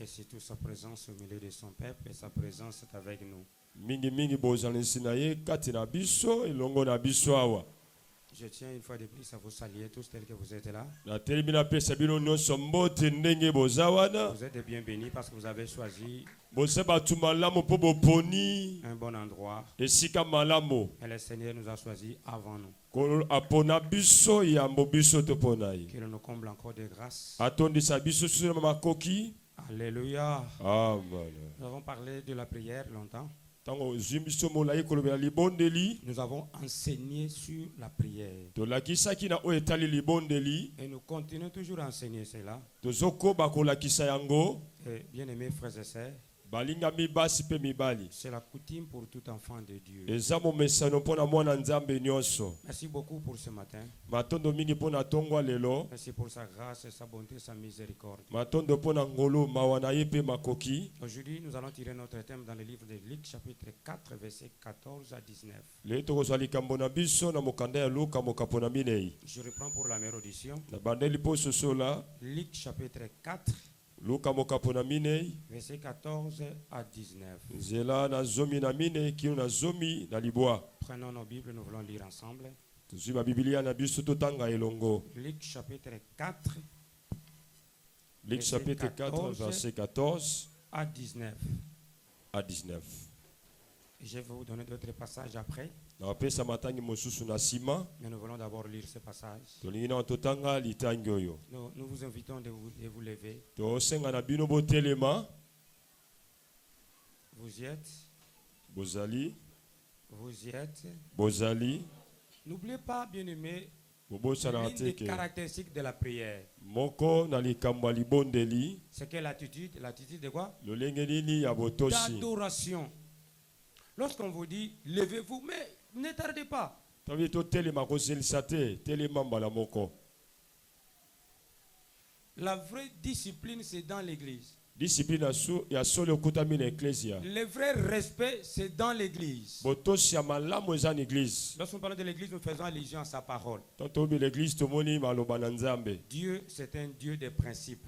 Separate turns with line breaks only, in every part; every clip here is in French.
Et surtout sa présence au milieu de son peuple et sa présence est avec nous. Je tiens une fois de plus à vous saluer tous tels que vous êtes là. Vous êtes les bienvenus parce que vous avez choisi un bon endroit. Et le Seigneur nous a choisis avant nous. Qu'il nous comble encore de grâce. Alléluia. Nous avons parlé de la prière longtemps. Nous avons enseigné sur la prière. Et nous continuons toujours à enseigner cela. Et bien aimés frères et sœurs, c'est la coutume pour tout enfant de Dieu. Merci beaucoup pour ce matin. Merci pour sa grâce, sa bonté, sa miséricorde. Aujourd'hui, nous allons tirer notre thème dans le livre de Luc, chapitre 4, versets 14 à 19. Je reprends pour la meilleure audition. Luc, chapitre 4. Verset 14 à 19. Prenons nos Bibles, nous voulons lire ensemble. Luc chapitre 4.
Luc chapitre 4, verset 14
à 19. Je vais vous donner d'autres passages après. Mais nous voulons d'abord lire ce passage. Nous vous invitons de vous lever. Vous y êtes. Vous y êtes. N'oubliez pas, bien-aimés, l'une des caractéristiques de la prière. C'est que l'attitude de quoi? D'adoration. Lorsqu'on vous dit, levez-vous, mais ne tardez pas. La vraie discipline, c'est dans l'église. Le vrai respect, c'est dans l'église. Lorsqu'on parle de l'église, nous faisons allusion à sa parole. Dieu, c'est un Dieu de principes.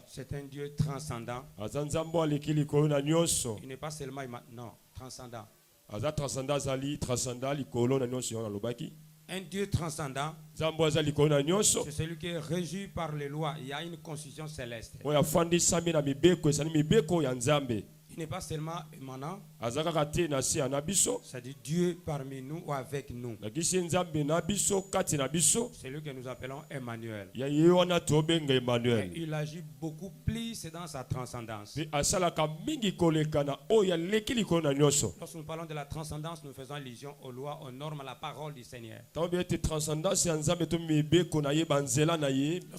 C'est un Dieu transcendant. Il n'est pas seulement maintenant, transcendant. Un Dieu transcendant, c'est celui qui est régi par les lois. Il y a une constitution céleste. Il n'est pas seulement émanant, c'est-à-dire Dieu parmi nous ou avec nous. C'est lui que nous appelons Emmanuel. Et il agit beaucoup plus dans sa transcendance. Lorsque nous parlons de la transcendance, nous faisons allusion aux lois, aux normes, à la parole du Seigneur. Lorsque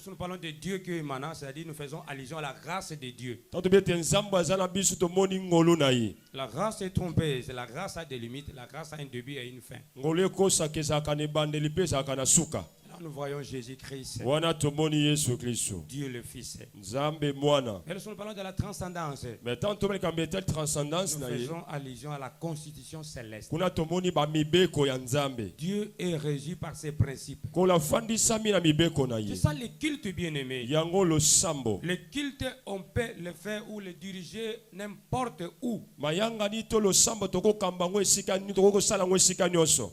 nous parlons de Dieu qui est émanant, c'est-à-dire nous faisons allusion à la grâce de Dieu. La grâce est trompeuse, la grâce a des limites, la grâce a un début et une fin. Là, nous voyons Jésus-Christ, Dieu le Fils. Et lorsque nous parlons de la transcendance, nous faisons allusion à la constitution céleste. Dieu est régi par ses principes. C'est ça le culte, bien-aimé. Le culte, on peut le faire ou le diriger n'importe où.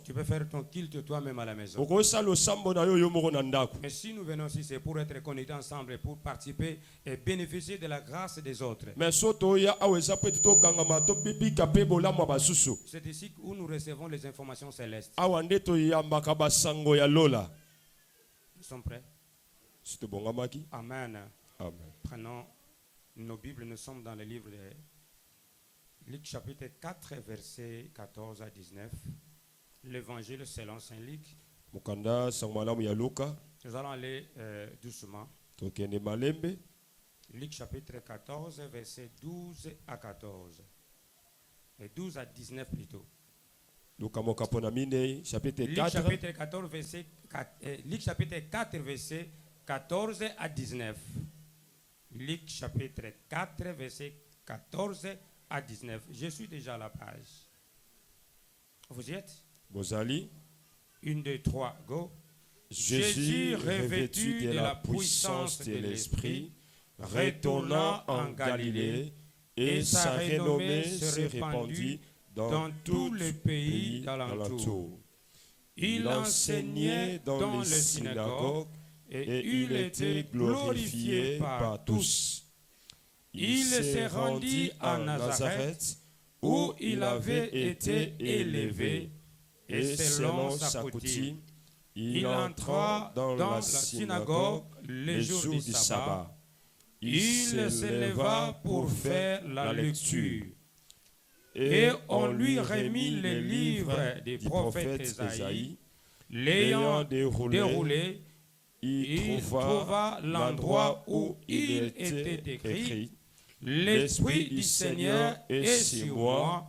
Tu peux faire ton culte toi-même à la maison. Mais si nous venons ici, c'est pour être connectés ensemble, pour participer et bénéficier de la grâce des autres. C'est ici où nous recevons les informations célestes. Nous sommes prêts? Amen. Prenons nos Bibles, nous sommes dans le livre de Luc chapitre 4, versets 14 à 19. L'évangile selon Saint Luc. Nous allons aller doucement. Luc chapitre 14, versets 12 à 14. Et 12 à 19 plutôt. Luc chapitre 4, verset 14 à 19. Luc chapitre 4, verset 14 à 19. Je suis déjà à la page. Vous y êtes? 1, 2, 3, go.
Jésus, revêtu de la puissance de l'Esprit, retourna en Galilée, et sa renommée se répandit dans tous les pays d'alentour. Il enseignait dans les synagogues et il était glorifié par tous. Il se rendit à Nazareth où il avait été élevé et selon sa coutume, il entra dans la synagogue les jours du sabbat. Il se leva pour faire la lecture. Et on lui remit les livres des prophètes Ésaïe. L'ayant déroulé, il trouva l'endroit où il était écrit « L'Esprit du Seigneur est sur moi,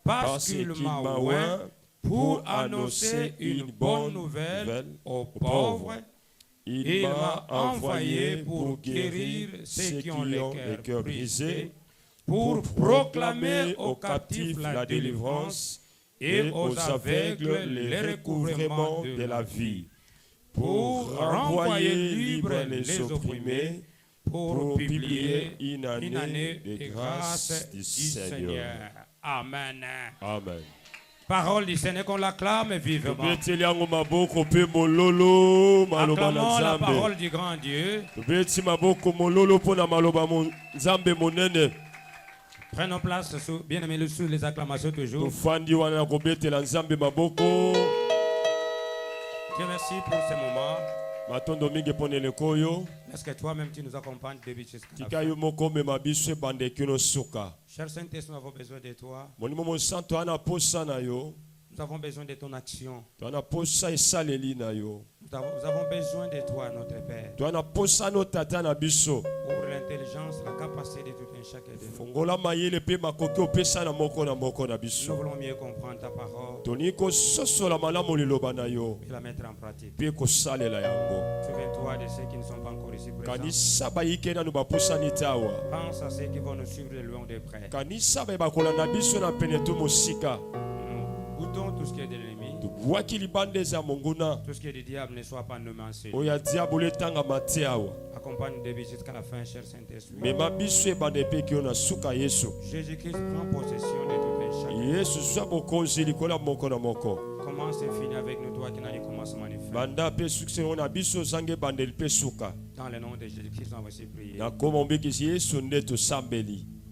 parce qu'il m'a oint pour annoncer une bonne nouvelle aux pauvres. Il m'a envoyé pour guérir ceux qui ont les cœurs brisés, pour proclamer aux captifs la délivrance et aux aveugles le recouvrement de la vie, pour renvoyer libres les opprimés, pour publier une année de grâce du Seigneur. »
Amen.
Amen.
Parole du Seigneur qu'on l'acclame vivement. Acclamons la parole du grand Dieu. Prenons place, bien aimés, sous les acclamations toujours. Dieu merci pour ce moment. Est-ce que toi-même tu nous accompagnes début jusqu'à la fin? Cher Saint-Esprit, nous avons besoin de toi. Nous avons besoin de ton action. Nous avons besoin de toi, notre Père. Ouvre l'intelligence, la capacité de tout un chacun de nous. Nous voulons mieux comprendre ta parole et la mettre en pratique. Souviens-toi de ceux qui ne sont pas encore ici présents. Pense à ceux qui vont nous suivre de loin ou de près. Goûtons tout ce qui est de l'ennemi. Tout ce qui est du diable ne soit pas nommé en celui. Accompagne de jusqu'à la fin, cher Saint-Esprit. Jésus-Christ prend possession de tout un chacun. Commence et finis avec nous, toi qui n'as ni commencement ni fin. Dans le nom de Jésus-Christ, on va se prier.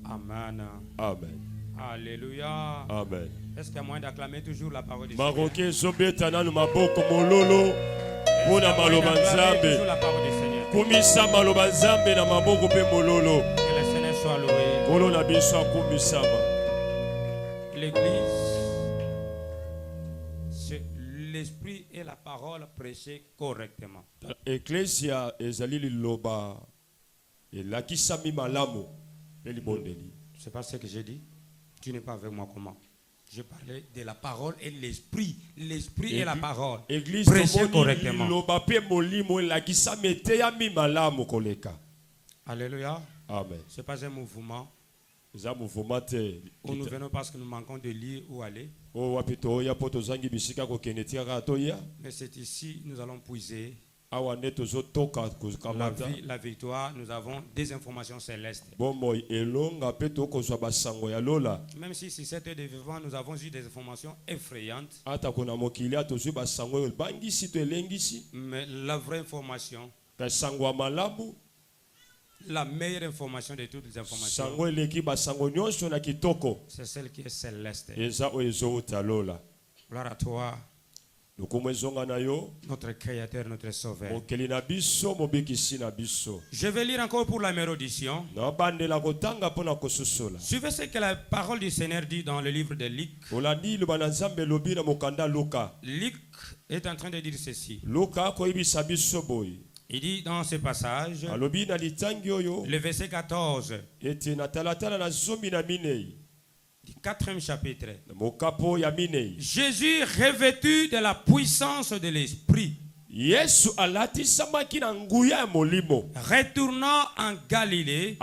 Amen.
Amen.
Alléluia.
Amen.
Est-ce qu'il y a moyen d'acclamer toujours la parole du Seigneur?
Que le Seigneur
soit loué. L'église, c'est l'esprit et la parole prêchés correctement. C'est pas ce que j'ai dit. Tu n'es pas avec moi comment? Je parlais de la parole et l'esprit. L'esprit et la parole. Prêchez correctement. Alléluia.
Amen.
Ce n'est pas un mouvement où nous venons parce que nous manquons de lire ou aller. Mais c'est ici nous allons puiser la victoire. Nous avons des informations célestes. Même si sur cette heure de vivant nous avons eu des informations effrayantes, mais la vraie information, la meilleure information de toutes les informations, c'est celle qui est céleste. Gloire à toi, notre Créateur, notre Sauveur. Je vais lire encore pour la mérodition. Suivez ce que la parole du Seigneur dit dans le livre de Luc. Luc est en train de dire ceci. Il dit dans ce passage, le verset 14 du 4e chapitre. Jésus, revêtu de la puissance de l'Esprit, retournant en Galilée,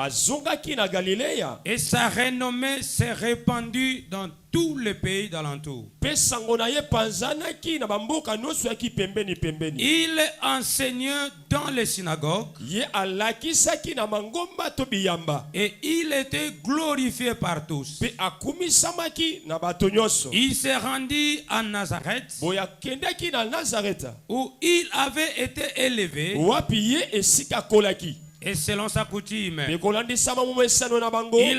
et sa renommée s'est répandue dans tous les pays d'alentour. Il enseignait dans les synagogues et il était glorifié par tous. Il s'est rendu à Nazareth où il avait été élevé. Et selon sa coutume, il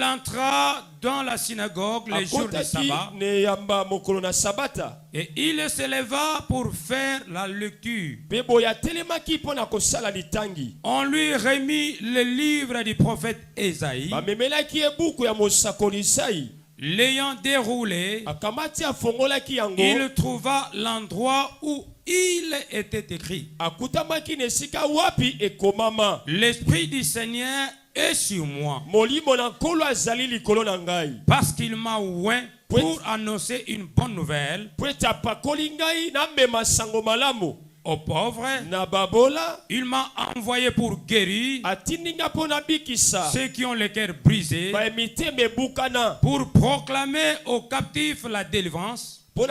entra dans la synagogue les jours du sabbat et il se leva pour faire la lecture. On lui remit le livre du prophète Ésaïe. L'ayant déroulé, il trouva l'endroit où il était écrit: l'Esprit du Seigneur est sur moi, parce qu'il m'a oint pour annoncer une bonne nouvelle aux pauvres. Il m'a envoyé pour guérir ceux qui ont le cœur brisé, pour proclamer aux captifs la délivrance et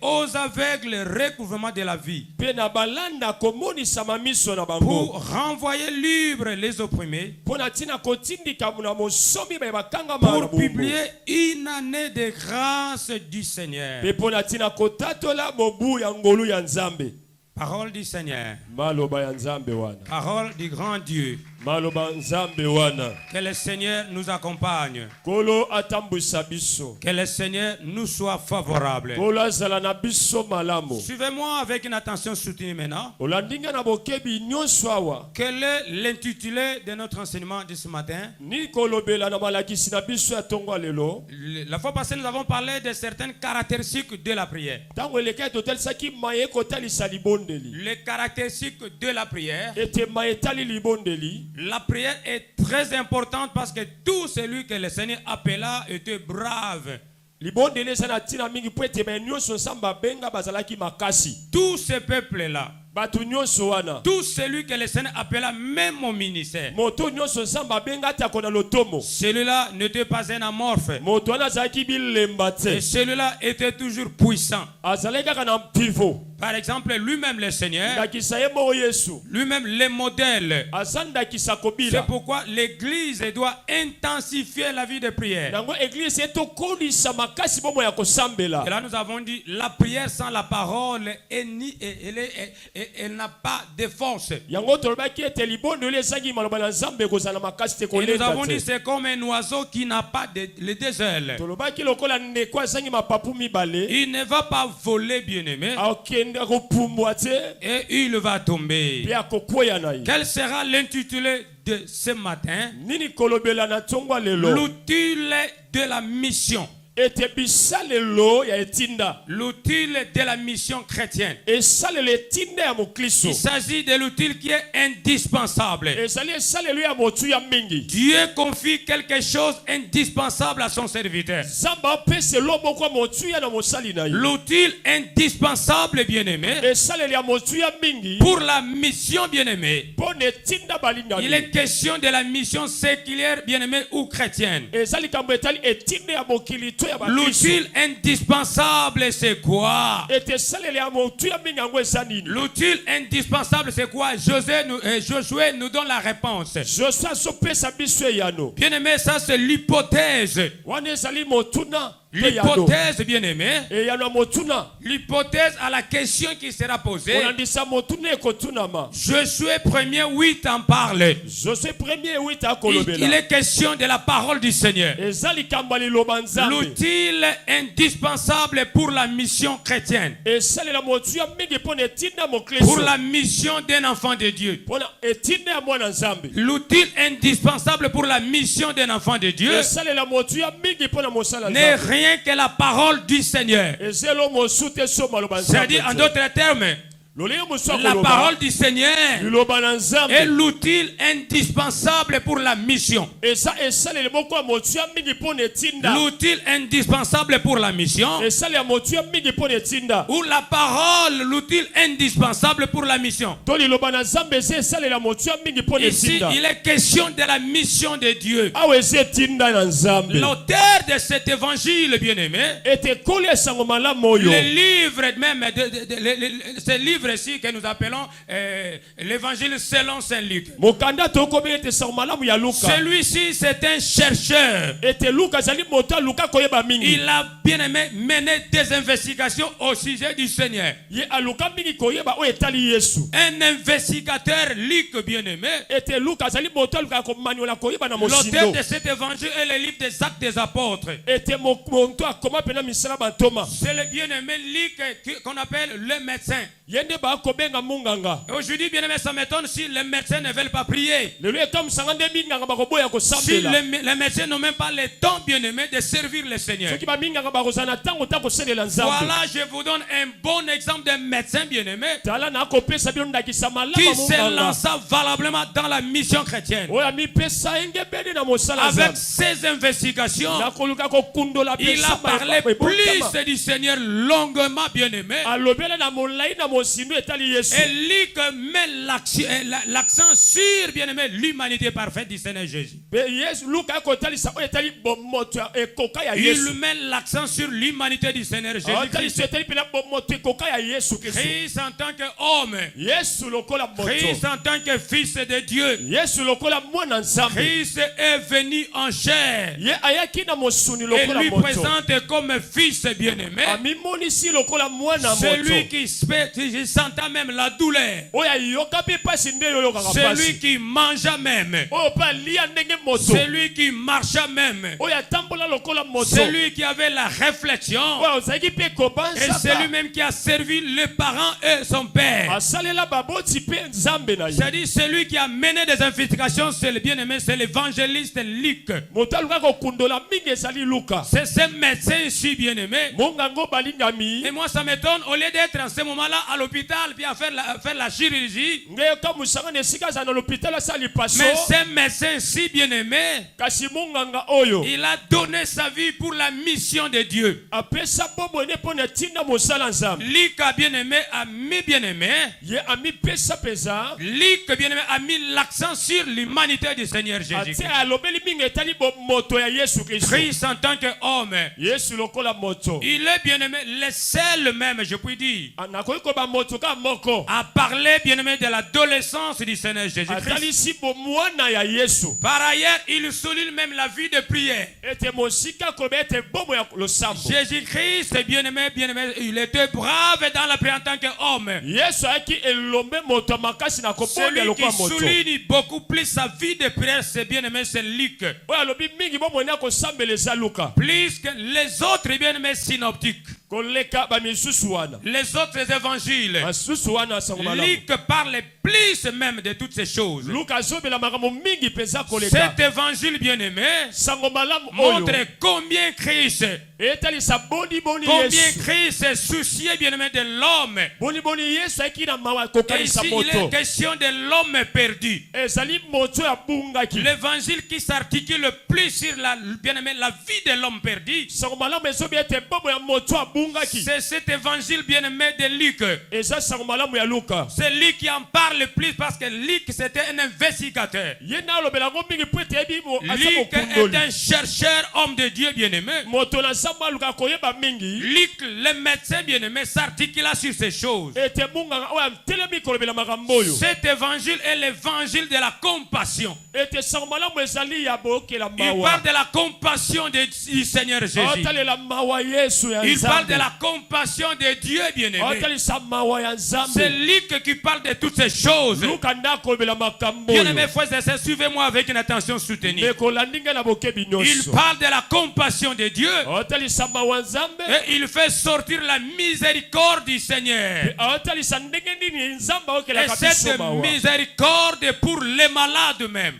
aux aveugles le recouvrement de la vie, pour renvoyer libres les opprimés, pour publier une année de grâce du Seigneur. Parole du Seigneur. Parole du grand Dieu. Que le Seigneur nous accompagne. Que le Seigneur nous soit favorable. Suivez-moi avec une attention soutenue maintenant. Quel est l'intitulé de notre enseignement de ce matin? La fois passée, nous avons parlé de certaines caractéristiques de la prière. Les caractéristiques de la prière. La prière est très importante parce que tout celui que le Seigneur appela était brave. Tout ce peuple-là, tout celui que le Seigneur appela même au ministère, celui-là n'était pas un amorphe. Et celui-là était toujours puissant. Par exemple, lui-même le Seigneur, lui-même le modèle. C'est pourquoi l'Église doit intensifier la vie de prière. Et là nous avons dit, la prière sans la parole, elle n'a pas de force. Et nous avons dit, c'est comme un oiseau qui n'a pas les deux ailes. Il ne va pas voler, bien-aimé, et il va tomber. Quel sera l'intitulé de ce matin? L'outil de la mission. L'outil de la mission chrétienne. Il s'agit de l'outil qui est indispensable. Dieu confie quelque chose indispensable à son serviteur. L'outil indispensable, bien-aimé, pour la mission, bien-aimé. Il est question de la mission séculière, bien-aimé, ou chrétienne. L'outil indispensable, c'est quoi? L'outil indispensable, c'est quoi? Josué nous donne la réponse. Bien-aimé, ça c'est l'hypothèse. L'hypothèse, bien-aimé, l'hypothèse à la question qui sera posée. Josué 1:8 en parle. Il est question de la parole du Seigneur. L'outil indispensable pour la mission chrétienne. Pour la mission d'un enfant de Dieu. L'outil indispensable pour la mission d'un enfant de Dieu n'est rien que la parole du Seigneur. C'est-à-dire, en d'autres termes, La parole du Seigneur est l'outil indispensable pour la mission. L'outil indispensable pour la mission. Ou la parole, l'outil indispensable pour la mission. Ici, il est question de la mission de Dieu. L'auteur de cet évangile, bien-aimé, le livre même, ce livre ici que nous appelons l'évangile selon Saint Luc. Celui-ci, c'est un chercheur. Il a bien aimé mené des investigations au sujet du Seigneur. Un investigateur, Luc, bien aimé. L'auteur de cet évangile est le livre des Actes des Apôtres. C'est le bien-aimé Luc qu'on appelle le médecin. Aujourd'hui, bien aimé, ça m'étonne si les médecins ne veulent pas prier. Si les médecins n'ont même pas le temps, bien aimé, de servir le Seigneur. Voilà, je vous donne un bon exemple d'un médecin, bien aimé, qui se lança valablement dans la mission chrétienne. Avec ses investigations, il a parlé plus du Seigneur longuement, bien aimé. Et Luc met l'accent sur, bien aimé, l'humanité parfaite du Seigneur Jésus. Il met l'accent sur l'humanité du Seigneur Jésus. Christ en tant qu'homme, Christ en tant que fils de Dieu, Christ est venu en chair et lui présente comme fils bien-aimé. Celui qui sentait même la douleur, celui qui mangea même, celui qui marcha même, celui qui avait la réflexion, et celui même qui a servi les parents et son père. C'est-à-dire celui qui a mené des investigations, c'est le bien-aimé, c'est l'évangéliste Luc. C'est ce médecin ici, bien-aimé. Et moi ça m'étonne, au lieu d'être en ce moment-là à l'hôpital puis à faire la chirurgie, mais ce médecin si bien-aimé, il a donné sa vie pour la mission de Dieu. Luc a bien-aimé, a mis bien-aimé, Luc bien-aimé a mis l'accent sur l'humanité du Seigneur Jésus. Christ en tant qu'homme, il est bien-aimé le seul même, je puis dire, à parler bien-aimé de l'adolescence du Seigneur Jésus-Christ. Par ailleurs, il souligne même la vie de prière. Jésus-Christ, bien-aimé, il était brave dans la prière en tant qu'homme. Celui qui souligne beaucoup plus sa vie de prière, c'est bien-aimé, c'est Luc. Plus que les autres bien-aimés synoptiques. Les autres évangiles, Luc parle plus même de toutes ces choses. Cet évangile bien-aimé montre combien Christ se souciait bien-aimé de l'homme. Et ici il est question de l'homme perdu. L'évangile qui s'articule plus sur la vie de l'homme perdu, c'est cet évangile bien-aimé de Luc. C'est Luc qui en parle plus parce que Luc c'était un investigateur. Luc est un chercheur, homme de Dieu bien-aimé. Luc, le médecin bien-aimé, s'articula sur ces choses. Cet évangile est l'évangile de la compassion. Il parle de la compassion du Seigneur Jésus. Il parle de la compassion de Dieu bien-aimé. C'est Luc qui parle de toutes ces choses. Bien-aimés frères et sœurs, suivez-moi avec une attention soutenue. Il parle de la compassion de Dieu. Et il fait sortir la miséricorde du Seigneur. Et cette miséricorde est pour les malades même.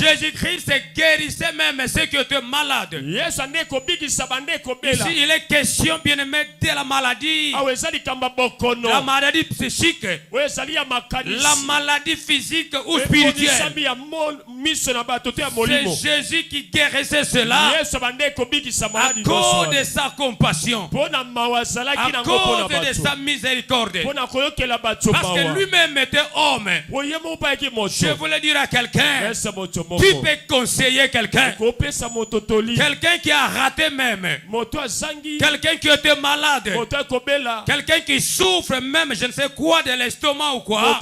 Jésus-Christ guérissait même ceux qui étaient malades. Ici, il est question, bien aimé, de la maladie. La maladie psychique. La maladie physique ou spirituelle. C'est Jésus qui guérissait cela à cause de sa compassion, à cause de sa miséricorde. Parce que lui-même était homme. Je voulais dire à quelqu'un, tu peux conseiller quelqu'un, quelqu'un qui a raté même, quelqu'un qui était malade, quelqu'un qui souffre même, je ne sais quoi, de l'estomac ou quoi.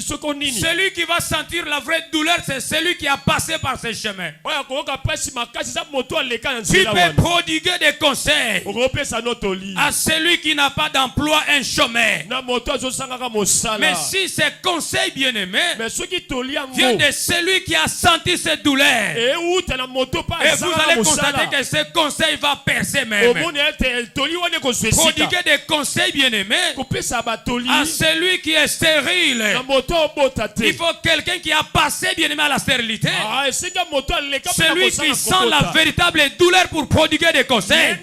Celui qui va sentir la vraie douleur, c'est celui qui a passé par ce chemin. Tu peux prodiguer des conseils à celui qui n'a pas d'emploi, un chômeur. Mais si ces conseils, bien-aimés, viennent de celui qui a senti cette douleur, et vous allez constater que ce conseil va percer même. Prodiguer des conseils, bien-aimés, à celui qui est stérile. Il faut quelqu'un qui a passé, bien-aimé, à la stérilité. Celui qui sent la véritable douleur pour prodiguer des conseils.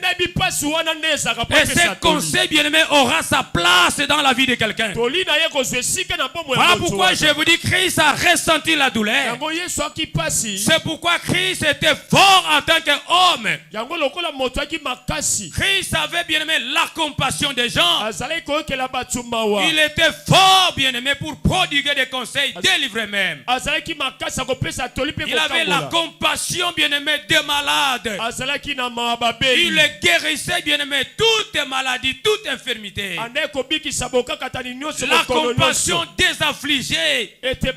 Et ce conseil, bien-aimé, aura sa place dans la vie de quelqu'un. Voilà pourquoi je vous dis, Christ a ressenti la douleur. C'est pourquoi Christ était fort en tant qu'homme. Christ avait, bien-aimé, la compassion des gens. Il était fort, bien-aimé, pour prodiguer des conseils, délivrer même. Il avait la compassion, bien-aimé, des malades. Il les guérissait, bien-aimé, toutes maladies, toute infirmité. La compassion des affligés. Ceux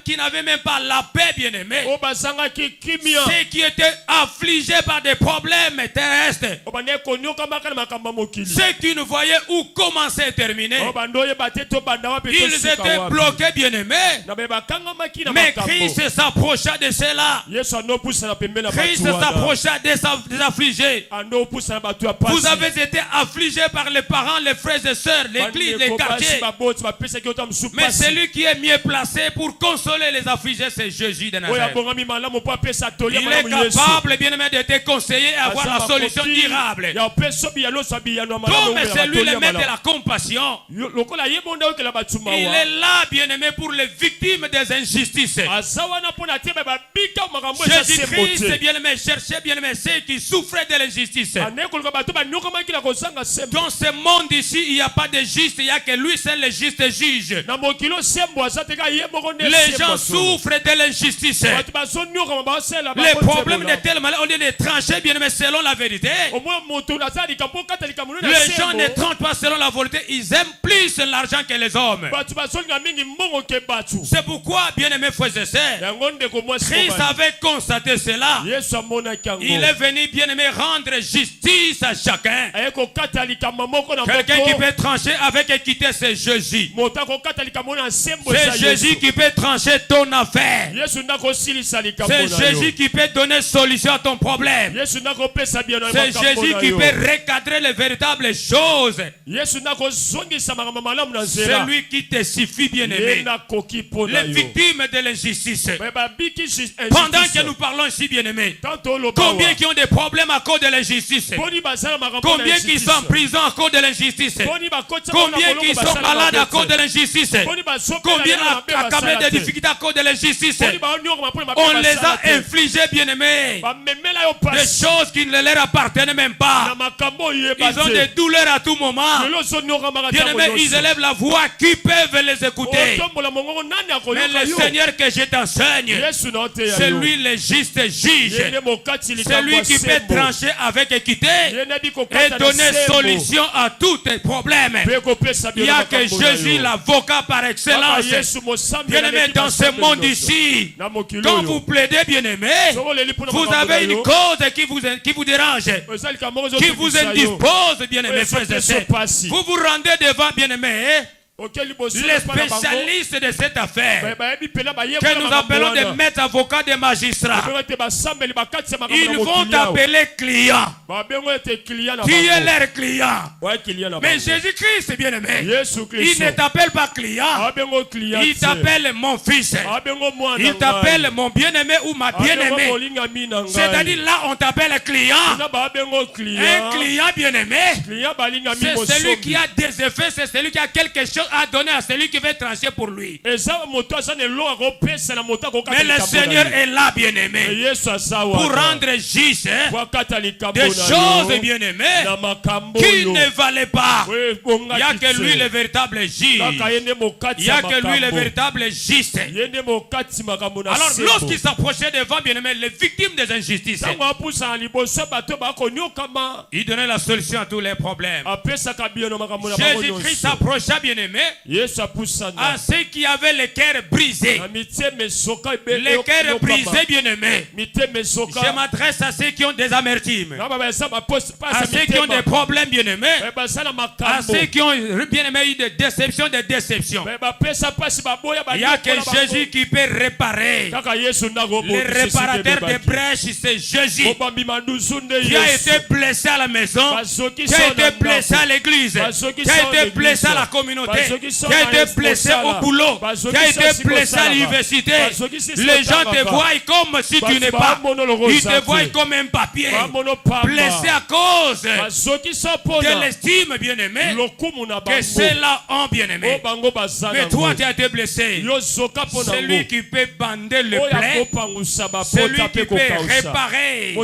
qui n'avaient même pas la paix, bien-aimé. Ceux qui étaient affligés par des problèmes terrestres. Ceux qui ne voyaient où commencer et terminer. Ils étaient bloqués, bien-aimés. Mais Christ s'approcha de ceux-là. Christ s'approcha des affligés. Vous avez été affligés par les parents, les frères et sœurs, l'église, les quartiers. Mais celui qui est mieux placé pour consoler les affligés, c'est Jésus de Nazareth. Il est capable, bien-aimé, de te conseiller et avoir la solution durable. Comme c'est lui le maître de la compassion. Il est là, bien-aimé, pour les victimes des injustices. Jésus-Christ, bien-aimé, cherchait, bien-aimé, ceux qui souffraient de l'injustice. Dans ce monde ici, il n'y a pas de juste, il n'y a que lui seul le juste juge. Les gens souffrent de l'injustice. Les problèmes de tel malheur, on lieu de trancher, bien-aimé, selon la vérité. Les gens ne tranchent pas selon la volonté, ils aiment plus l'argent que les hommes. C'est pourquoi, bien-aimé frères et sœurs, Christ avait constaté cela. Il est venu, bien-aimé, rendre justice à chacun. Quelqu'un qui peut trancher avec équité, c'est Jésus. C'est Jésus qui peut trancher ton affaire. C'est Jésus qui peut donner solution à ton problème. C'est Jésus qui peut recadrer les véritables choses. C'est lui qui te suffit, bien-aimé. Les victimes de l'injustice. Pendant que nous parlons ici, bien-aimé, combien qui ont des problèmes à cause de l'injustice? Combien qui sont en prison à cause de l'injustice? Combien qui sont malades à cause de l'injustice? Combien accablés de difficultés à cause de l'injustice? On les a infligés, bien-aimés, des choses qui ne leur appartiennent même pas. Ils ont des douleurs à tout moment. Bien-aimés, ils élèvent la voix, qui peuvent les écouter? Mais le Seigneur que je t'enseigne, c'est lui le juste juge. C'est lui qui peut trancher avec équité et donner solution à tous tes problèmes. Il n'y a que Jésus, l'avocat par excellence. Bien-aimé, dans ce monde ici, quand vous plaidez, bien-aimé, vous avez une cause qui vous dérange, qui vous indispose, bien-aimé frères et sœurs. Vous vous rendez devant, bien-aimé, les spécialistes de cette affaire, que nous appelons des maîtres avocats, des magistrats, ils vont t'appeler client. Tu es leur client. Mais Jésus-Christ, bien aimé, il ne t'appelle pas client, il t'appelle mon fils, il t'appelle mon bien-aimé ou ma bien-aimée. C'est-à-dire là on t'appelle client. Un client bien-aimé, c'est celui qui a des effets, c'est celui qui a quelque chose à donner à celui qui veut trancher pour lui. Mais le Seigneur est là, bien-aimé, pour rendre juste des choses, bien-aimées, qui ne valaient pas. Il n'y a que lui le véritable juge. Il n'y a que lui le véritable juste. Alors lorsqu'il s'approchait devant, bien-aimé, les victimes des injustices, il donnait la solution à tous les problèmes. Jésus-Christ s'approcha, bien-aimé, à ceux qui avaient les cœurs brisés. Les cœurs brisés, bien-aimés. Je m'adresse à ceux qui ont des amertumes, à ceux qui ont des problèmes, bien-aimés, à ceux qui ont, bien-aimé, eu des déceptions. Il n'y a que Jésus qui peut réparer. Le réparateur des brèches, c'est Jésus. Qui a été blessé à la maison, qui a été blessé à l'église, qui a été blessé à la communauté, qui a été blessé au boulot, qui a été blessé à l'université. Les gens te voient comme si tu n'es pas. Ils te voient comme un papier. Blessé à cause de l'estime, bien-aimé, que ceux-là ont, bien-aimé. Mais toi, tu as été blessé. Celui qui peut bander le plaie, celui qui peut réparer,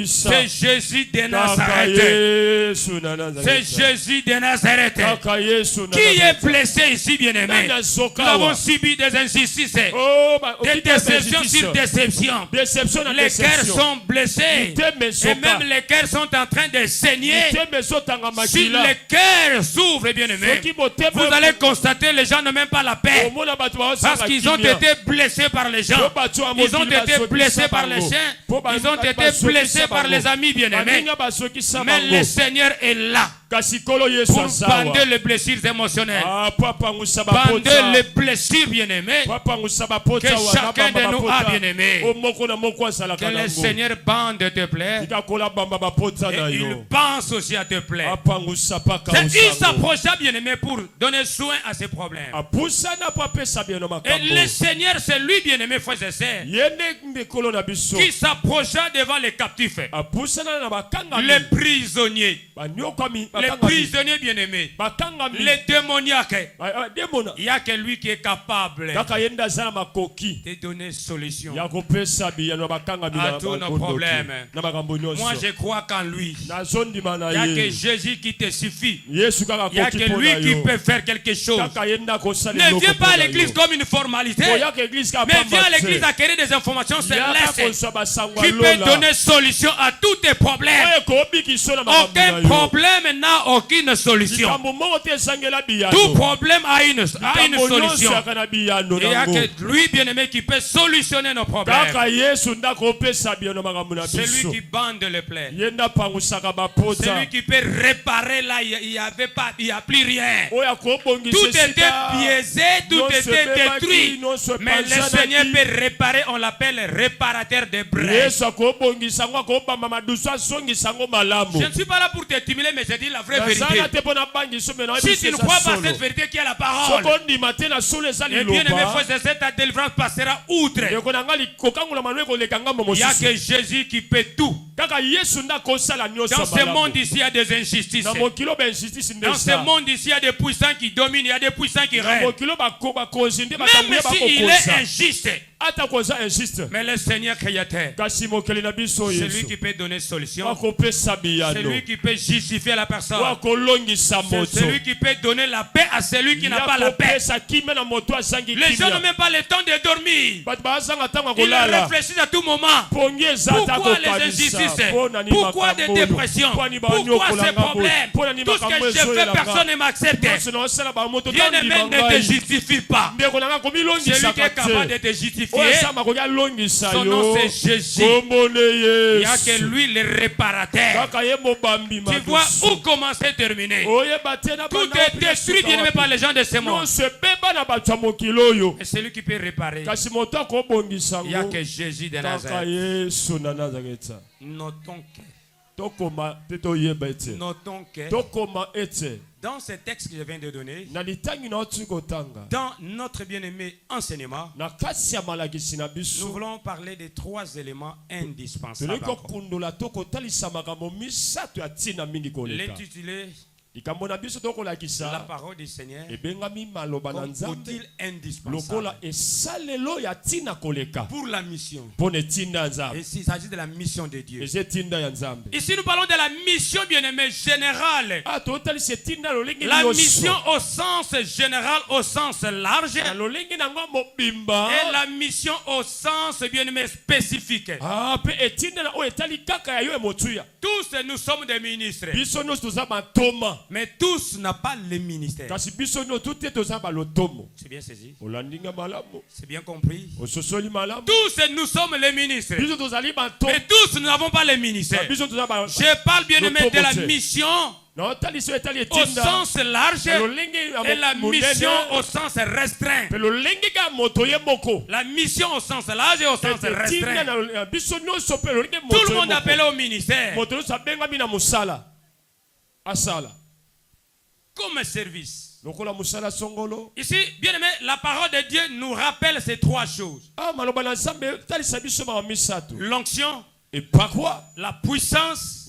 c'est Jésus de Nazareth. C'est Jésus de Nazareth. Qui est blessé ici, bien-aimé? Nous avons subi des injustices, des déceptions sur déceptions. Les cœurs sont blessés et même les cœurs sont en train de saigner. Si les cœurs s'ouvrent, bien-aimé, vous allez constater les gens n'ont même pas la paix parce qu'ils ont été blessés par les gens. Ils ont été blessés par les chiens. Ils ont été blessés par les amis, bien-aimés. Mais le Seigneur est là pour bander les blessures émotionnelles, bander les blessures, bien-aimés, que chacun de nous a, bien-aimés. Que le Seigneur bande tes plaies et il pense aussi à tes plaies. Il s'approcha, bien-aimé, pour donner soin à ses problèmes. Et le Seigneur, c'est lui, bien-aimé, frères et sœurs, qui s'approcha devant les captifs, les prisonniers. Les prisonniers, bien-aimés, les démoniaques. Il n'y a que lui qui est capable de donner solution à tous nos problèmes. Moi, je crois qu'en lui, il n'y a que Jésus qui te suffit. Il n'y a que lui qui peut faire quelque chose. Ne viens pas à l'église comme une formalité, mais viens à l'église acquérir des informations célestes qui peut donner solution à tous tes problèmes. Aucun problème n'a aucune solution. Tout problème a une solution. Et il n'y a que lui, bien-aimé, qui peut solutionner nos problèmes. C'est lui qui bande les plaies. C'est lui qui peut réparer là. Il n'y a plus rien. Tout était biaisé, tout était détruit. Mais le Seigneur peut réparer. On l'appelle réparateur des brèches. Je ne suis pas là pour te stimuler, mais je dis la vraie vérité. Si tu ne crois pas cette vérité qui est la parole, et bien aimé frère, ta délivrance passera outre. Il n'y a que Jésus qui peut tout. Dans ce monde ici, il y a des injustices. Dans ce monde ici, il y a des puissants qui dominent, il y a des puissants qui règnent. Même s'il est injuste, mais le Seigneur créateur, c'est lui qui peut donner solution. C'est lui qui peut justifier la personne. C'est lui qui peut donner la paix à celui qui n'a pas la paix. Les gens n'ont même pas le temps de dormir. Ils réfléchissent à tout moment. Pourquoi les injustices? Pourquoi des dépressions? Pourquoi ces problèmes? Tout ce que je fais, personne ne m'accepte. Bien-aimé, ne te justifie pas. C'est lui qui est capable de te justifier. purifier. Son nom c'est Jésus. Il n'y a que lui le réparateur. Tu vois où commencer et terminer. Tout est détruit bien aimé par les gens de ce monde. Et celui qui peut réparer, il n'y a que Jésus de Nazareth. Notons que dans ce texte que je viens de donner, dans notre bien-aimé enseignement, nous voulons parler de 3 éléments indispensables. L'intitulé la parole du Seigneur comme outil indispensable pour la mission. Et s'il s'agit de la mission de Dieu. Ici nous parlons de la mission bien-aimée générale. La mission au sens général, au sens large. Et la mission au sens bien-aimé spécifique. Tous nous sommes des ministres. Mais tous n'ont pas le ministère. C'est bien saisi. C'est bien compris. Tous nous sommes les ministres. Mais tous nous n'avons pas le ministère. Je parle bien aimé de la mission au sens large et la mission au sens restreint. La mission au sens large et au sens restreint. Tout le monde appelle au ministère. Comme service. Ici, bien aimé, la parole de Dieu nous rappelle ces 3 choses. L'onction, la puissance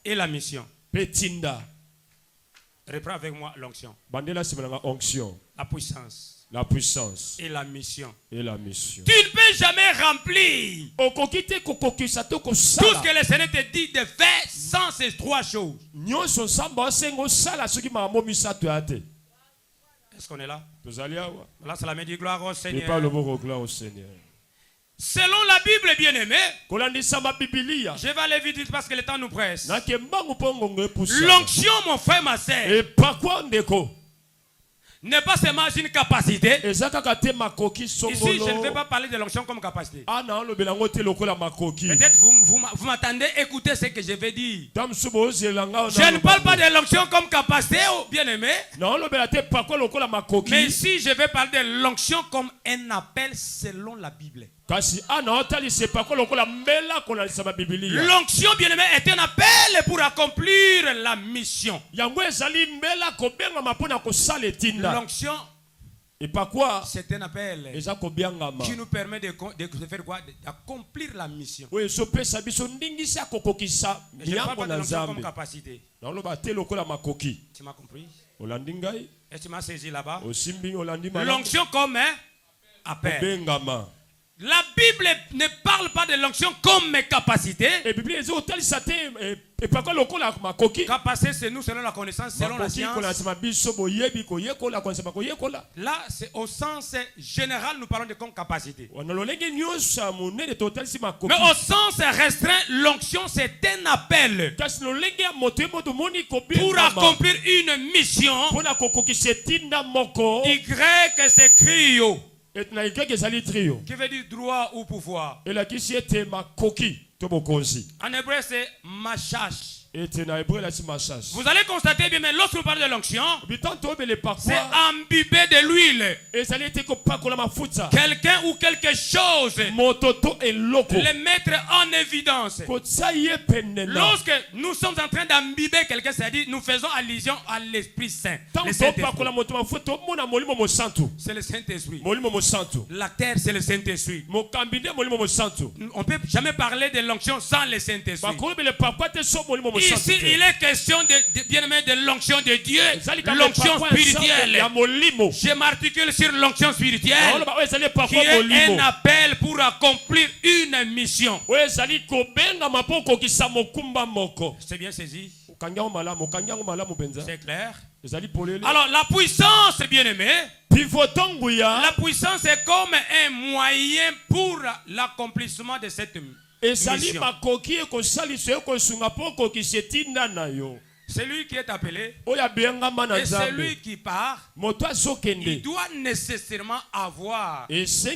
et la mission. Reprends avec moi l'onction. La puissance. Et la mission. Tu ne peux jamais remplir tout ce que le Seigneur te dit de faire sans ces 3 choses. Est-ce qu'on est là? Là, c'est la main du gloire au Seigneur. Selon la Bible bien-aimée, je vais aller vite parce que le temps nous presse. L'onction, mon frère, ma sœur, n'est pas seulement une capacité. Ici, je ne vais pas parler de l'onction comme capacité. Peut-être vous m'attendez, écoutez ce que je vais dire. Je ne parle pas de l'onction comme capacité, bien aimé. Mais ici, je vais parler de l'onction comme un appel selon la Bible. L'onction, bien aimé, est un appel pour accomplir la mission. L'onction, c'est un appel qui nous permet de faire quoi? D'accomplir la mission. Je ne parle pas de l'onction comme capacité. Tu m'as compris? Est-ce que tu m'as saisi là-bas? L'onction comme appel. La Bible ne parle pas de l'onction comme capacité. Capacité, c'est nous selon la connaissance, selon la science. Là, c'est au sens général, nous parlons de comme capacité. Mais au sens restreint, l'onction, c'est un appel pour accomplir une mission. Y, c'est crio. Qui veut dire droit ou pouvoir. En hébreu, c'est machash. Vous allez constater bien, mais lorsque vous parlez de l'onction, c'est imbibé de l'huile. Quelqu'un ou quelque chose, le mettre en évidence. Lorsque nous sommes en train d'imbiber quelqu'un, c'est-à-dire nous faisons allusion à l'Esprit Saint. C'est le Saint-Esprit. La terre, c'est le Saint-Esprit. On ne peut jamais parler de l'onction sans le Saint-Esprit. Ici, il est question de l'onction de Dieu, l'onction spirituelle. Je m'articule sur l'onction spirituelle, qui est un appel pour accomplir une mission. C'est bien saisi? C'est clair? Alors, la puissance, bien aimé, la puissance est comme un moyen pour l'accomplissement de cette mission. Celui qui est appelé
et
et celui qui part, il doit nécessairement avoir ce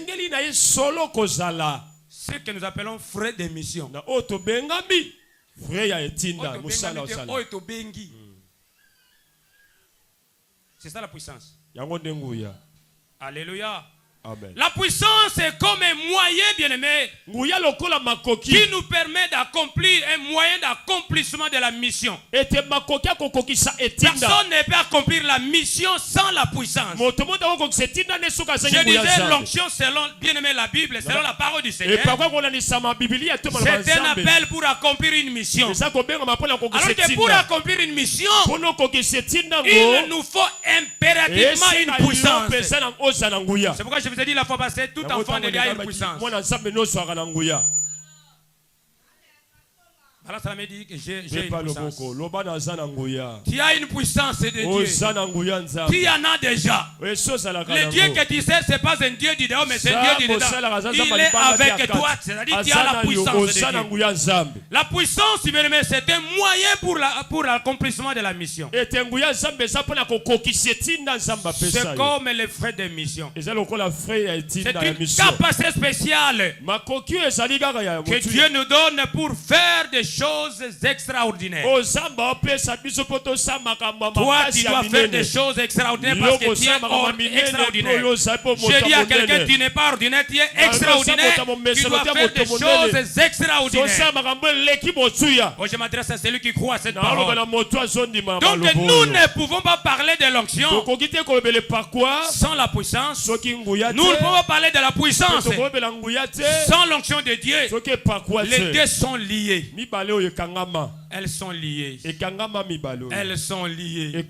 que nous appelons frais de mission. C'est ça la puissance. Alléluia.
Amen.
La puissance est comme un moyen, bien-aimé, qui nous permet d'accomplir un moyen d'accomplissement de la mission. Personne ne peut accomplir la mission sans la puissance. Je disais l'onction selon, bien-aimé, la Bible, selon la parole du Seigneur. C'est un appel pour accomplir une mission. Alors que pour accomplir une mission, il nous faut impérativement une puissance. C'est pourquoi je vous ai dit la fois passée, tout enfant de Dieu a une puissance. Alors ça me dit que j'ai une puissance. Tu as une puissance de Dieu. Tu en as déjà. Le Dieu que tu sais, ce n'est pas un Dieu du dehors, mais c'est un Dieu du dedans. Il est avec toi. C'est-à-dire tu as la puissance de Dieu. La puissance, bien-aimé, c'est un moyen pour l'accomplissement de la mission. C'est comme les frais de mission. C'est une capacité spéciale que Dieu nous donne pour faire des choses extraordinaires. Toi, tu dois faire des choses extraordinaires parce que tu es extraordinaire. Je dis à quelqu'un, tu n'es pas ordinaire, tu es extraordinaire. Tu dois faire des choses extraordinaires. Oh, je m'adresse à celui qui croit à cette parole. Donc nous ne pouvons pas parler de l'onction sans la puissance. Nous ne pouvons pas parler de la puissance sans l'onction de Dieu. Les deux sont liés. Elles sont liées. Elles sont liées.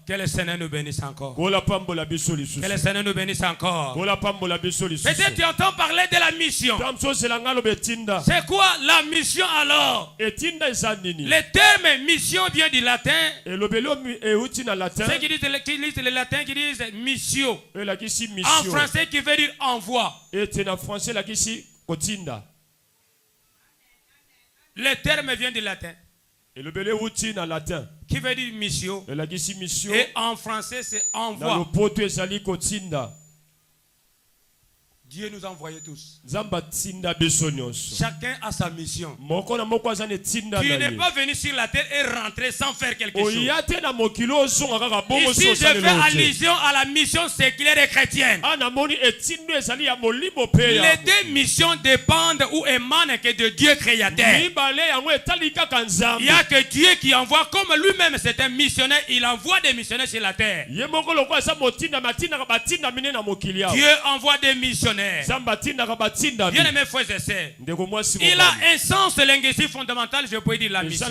Que le Seigneur nous bénisse encore. Que le Seigneur nous bénisse encore. Peut-être tu entends parler de la mission. C'est quoi la mission alors? Le terme mission vient du latin. Ceux qui lisent le latin qui disent missio. En français qui veut dire envoi. Le terme vient du latin. Qui veut dire mission. Et en français, c'est envoi. Dieu nous a envoyés tous. Chacun a sa mission. Tu n'es pas venu sur la terre et rentrer sans faire quelque chose. Ici, je fais allusion à la mission séculaire et chrétienne. Les deux missions dépendent ou émanent que de Dieu créateur. Il n'y a que Dieu qui envoie, comme lui-même c'est un missionnaire, il envoie des missionnaires sur la terre. Dieu envoie des missionnaires. Bien aimé frères et sœurs, il a un sens linguistique fondamental, je peux dire la mission.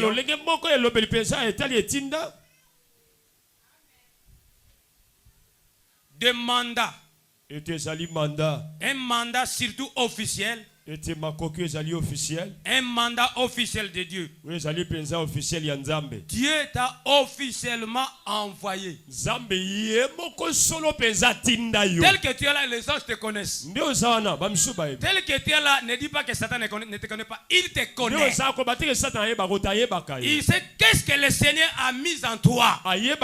De mandat. Un mandat surtout officiel. Un mandat officiel de Dieu. Dieu t'a officiellement envoyé. Tel que tu es là, les anges te connaissent. Tel que tu es là, ne dis pas que Satan ne te connaît pas. Il te connaît. Il sait qu'est-ce que le Seigneur a mis en toi. Il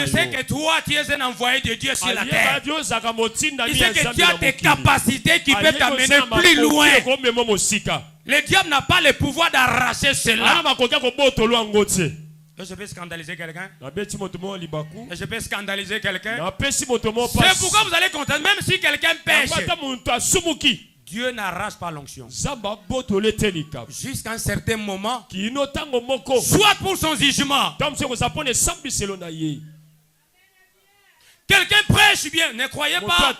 sait que toi, tu es un envoyé de Dieu sur la terre. Il sait que tu as des capacités qui peuvent t'amener plus loin. Le diable n'a pas le pouvoir d'arracher cela. Je peux scandaliser quelqu'un. Je peux scandaliser quelqu'un. C'est pourquoi vous allez contenter, même si quelqu'un pêche. Dieu n'arrache pas l'onction. Jusqu'à un certain moment, soit pour son jugement. Quelqu'un prêche bien, ne croyez pas.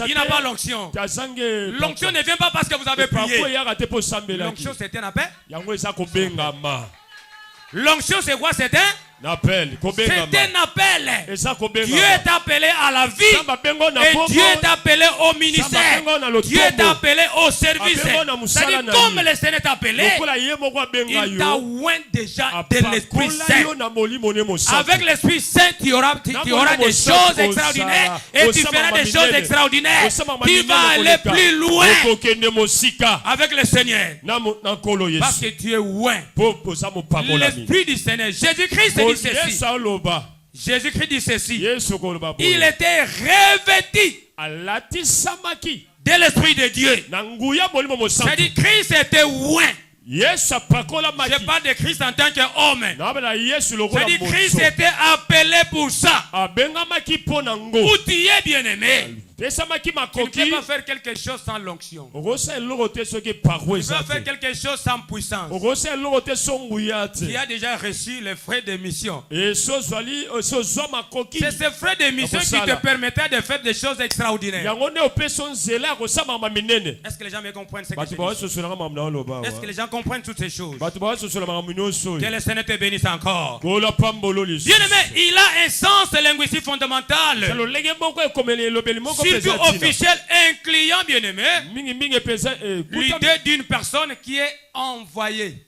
Il n'a pas l'onction. L'onction ne vient pas parce que vous avez prié. L'onction c'est un appel. L'onction c'est quoi? C'est un
C'est un appel. Dieu est appelé à la vie. Et Dieu est appelé au ministère. Dieu est appelé au service. C'est-à-dire, comme le Seigneur est appelé, il t'a oint déjà de l'Esprit Saint. Avec l'Esprit Saint, tu auras des choses extraordinaires. Et tu feras des choses extraordinaires. Tu vas aller plus loin avec le Seigneur. Parce que tu es oint. L'Esprit du Seigneur. Jésus-Christ dit ceci. Jésus-Christ dit ceci. Il était revêtu de l'Esprit de Dieu. C'est-à-dire Christ était oint. Je parle de Christ en tant qu'homme. C'est-à-dire Christ était appelé pour ça. Où tu es bien-aimé. Tu ne peux pas faire quelque chose sans l'onction. Tu ne peux pas faire quelque chose sans puissance. Tu as déjà reçu les frais de mission. C'est ces frais de mission qui te permettraient de faire des choses extraordinaires. Est-ce que les gens me comprennent ce que je dis? Est-ce que les gens comprennent toutes ces choses? Que le Seigneur te bénisse encore. Bien-aimé, il a un sens linguistique fondamental. Surtout officiel, un client bien-aimé. L'idée d'une personne qui est envoyée.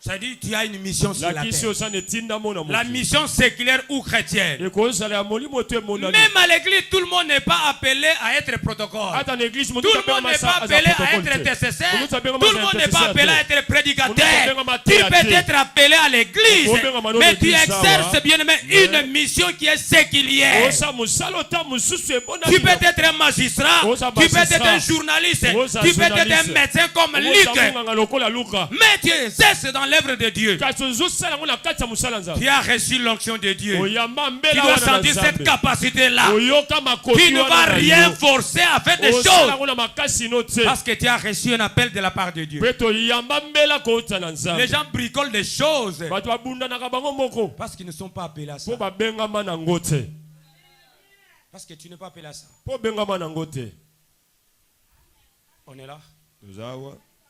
C'est-à-dire tu as une mission sur la terre. La mission séculaire ou chrétienne. Même à l'église, tout le monde n'est pas appelé à être protocole. Tout le monde n'est pas appelé à être intercesseur. Tout le monde n'est pas appelé à être prédicateur. Tu peux être appelé à l'église, mais tu exerces bien une mission qui est séculière. Tu peux être un magistrat, tu peux être un journaliste, tu peux être un médecin comme Luc. Mais tu exerces dans l'œuvre de Dieu. Tu as reçu l'onction de Dieu. Tu dois sentir cette capacité-là. Tu ne vas rien forcer à faire des choses. Parce que tu as reçu un appel de la part de Dieu. Les gens bricolent des choses parce qu'ils ne sont pas appelés à ça. Parce que tu n'es pas appelé à ça. On est là.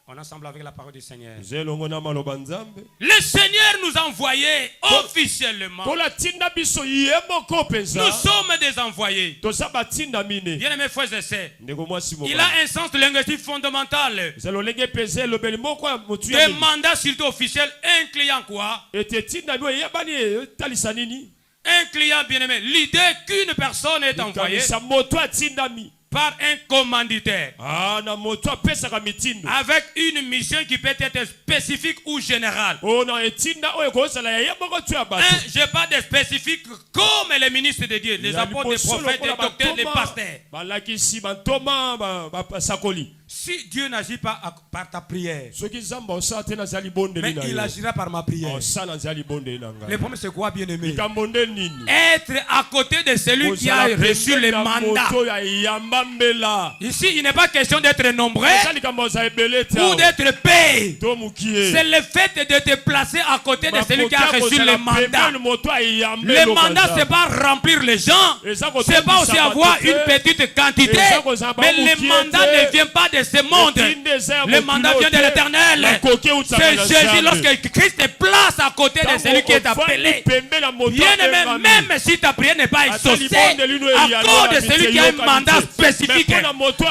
On ensemble avec la parole du Seigneur. Le Seigneur nous a envoyés officiellement. Nous sommes des envoyés. Bien-aimés frères et sœurs, il a un sens linguistique fondamental. Des mandats surtout officiels. Un client quoi? Un client bien-aimé. L'idée qu'une personne est envoyée par un commanditaire avec une mission qui peut être spécifique ou générale. Je parle de spécifique comme les ministres de Dieu, les apôtres, les prophètes, les docteurs, les pasteurs. Si Dieu n'agit pas par ta prière, mais il agira par ma prière. Le problème c'est quoi, bien-aimé? Être à côté de celui qui a reçu le mandat. Ici, il n'est pas question d'être nombreux ou d'être payé. C'est le fait de te placer à côté de celui qui a reçu le mandat. Le mandat, c'est pas remplir les gens, c'est pas aussi avoir une petite quantité, mais le mandat ne vient pas de ce monde. Le mandat vient de l'Éternel. C'est Jésus, lorsque Christ te place à côté de celui qui est appelé. Bien aimé, même si ta prière n'est pas exaucée, à cause de celui qui a un mandat spécifique,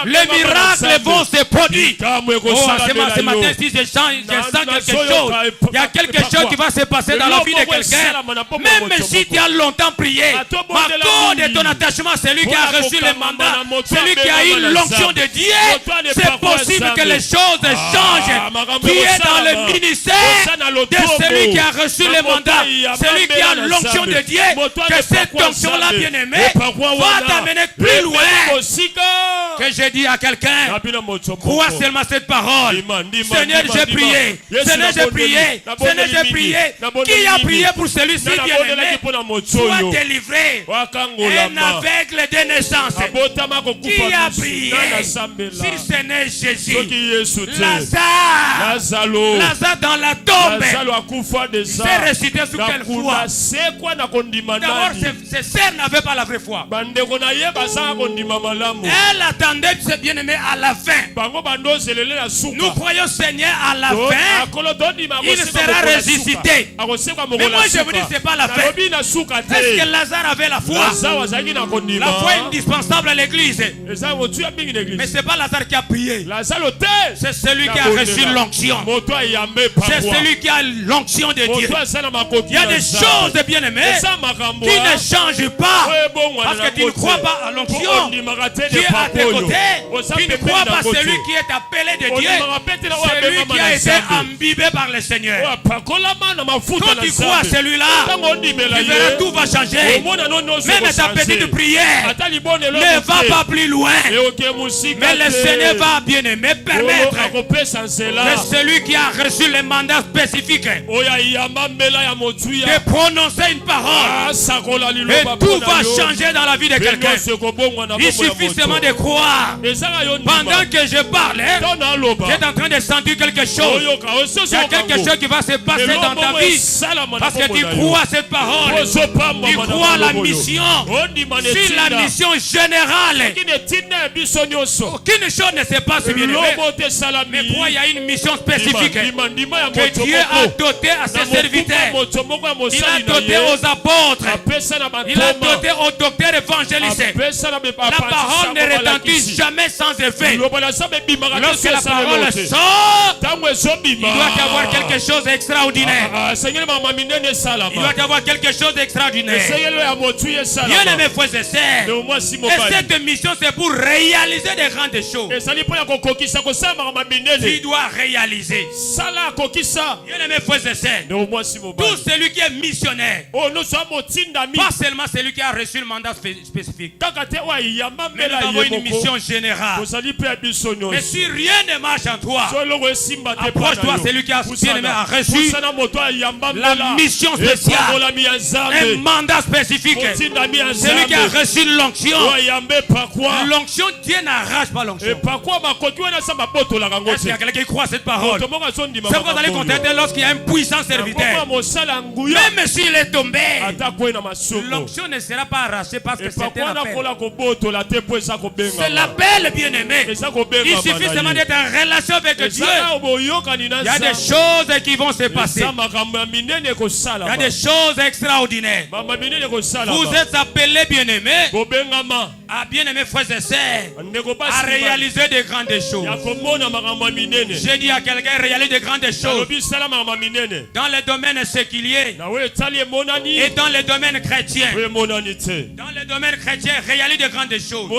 les miracles vont se produire. Ce matin, si je sens quelque chose, il y a quelque chose qui va se passer dans la vie de quelqu'un. Même si tu as longtemps prié, à cause de ton attachement à celui qui a reçu le mandat, celui qui a eu l'onction de Dieu, c'est possible que les choses changent. Tu es dans le ministère de celui qui a reçu le mandat, celui qui a l'onction de Dieu, que cette onction-là, bien-aimée, va t'amener plus loin. Que j'ai dit à quelqu'un, crois seulement cette parole. Seigneur, j'ai prié. Seigneur, j'ai prié. Seigneur, j'ai prié. Qui a prié pour celui-ci, bien-aimé? Sois délivré. Un aveugle de naissance. Qui a prié? Si ce n'est Jésus. Lazare dans la tombe. s'est ressuscité sous quelle foi? D'abord, ses sœurs n'avaient pas la vraie foi. Elle attendait ses bien-aimés à la fin. Nous croyons Seigneur à la fin, il sera ressuscité. Mais moi je vous dis, c'est pas la fin. Est-ce que Lazare avait la foi? La foi est indispensable à l'église. Mais c'est pas Lazare qui a prié. C'est celui qui a reçu l'onction. C'est celui qui a l'onction de Dieu. Il y a des choses, bien-aimés, qui ne changent pas. Parce que tu ne crois pas à l'onction. Dieu est à tes côtés. Tu ne crois pas celui qui est appelé de Dieu. Celui qui a été imbibé par le Seigneur. Quand tu crois à celui-là, tu verras tout va changer. Même ta petite prière ne va pas plus loin. Mais le Seigneur va, bien aimé, permettre que celui qui a reçu le mandat spécifique de prononcer une parole, et tout va changer dans la vie de quelqu'un. Il suffit seulement de croire. Pendant que je parle, j'étais en train de sentir quelque chose. Il y a quelque chose qui va se passer dans ta vie. Parce que tu crois à cette parole. Tu crois à la mission. Si la mission générale, aucune chose ne se passe bien aimé. Mais pourquoi il y a une mission spécifique que Dieu a dotée à ses serviteurs? Il a doté aux apôtres. Il a doté aux docteurs évangélistes. La parole ne retentit jamais sans effet. Lorsque la parole sort, il doit y avoir quelque chose d'extraordinaire. Il doit y avoir quelque chose d'extraordinaire. Bien aimé frères et sœurs, et cette mission c'est pour réaliser des grandes choses. Tu dois réaliser. Bien aimé frères et sœurs, tout celui qui est missionnaire, pas seulement celui qui a reçu le mandat spécifique, mais nous avons une mission générale. Mais si rien ne marche en toi, approche-toi celui qui a bien aimé a reçu la mission spéciale, un mandat spécifique, celui qui a reçu l'onction. L'onction, Dieu n'arrache pas l'onction. Est-ce qu'il y a quelqu'un qui croit à cette parole? C'est pourquoi vous allez contenter lorsqu'il y a un puissant serviteur. Même s'il est tombé, l'onction ne sera pas arrachée parce que c'est un appel. C'est l'appel, bien-aimé. Il suffit seulement d'être en relation avec Dieu. Il y a des choses qui vont se passer. Il y a des choses extraordinaires. Vous êtes appelés, bien-aimés, à bien-aimés frères et sœurs, à réaliser de grandes choses. J'ai dit à quelqu'un, réaliser de grandes choses dans le domaine séculier et dans le domaine chrétien. Dans le domaine chrétien, réaliser de grandes choses.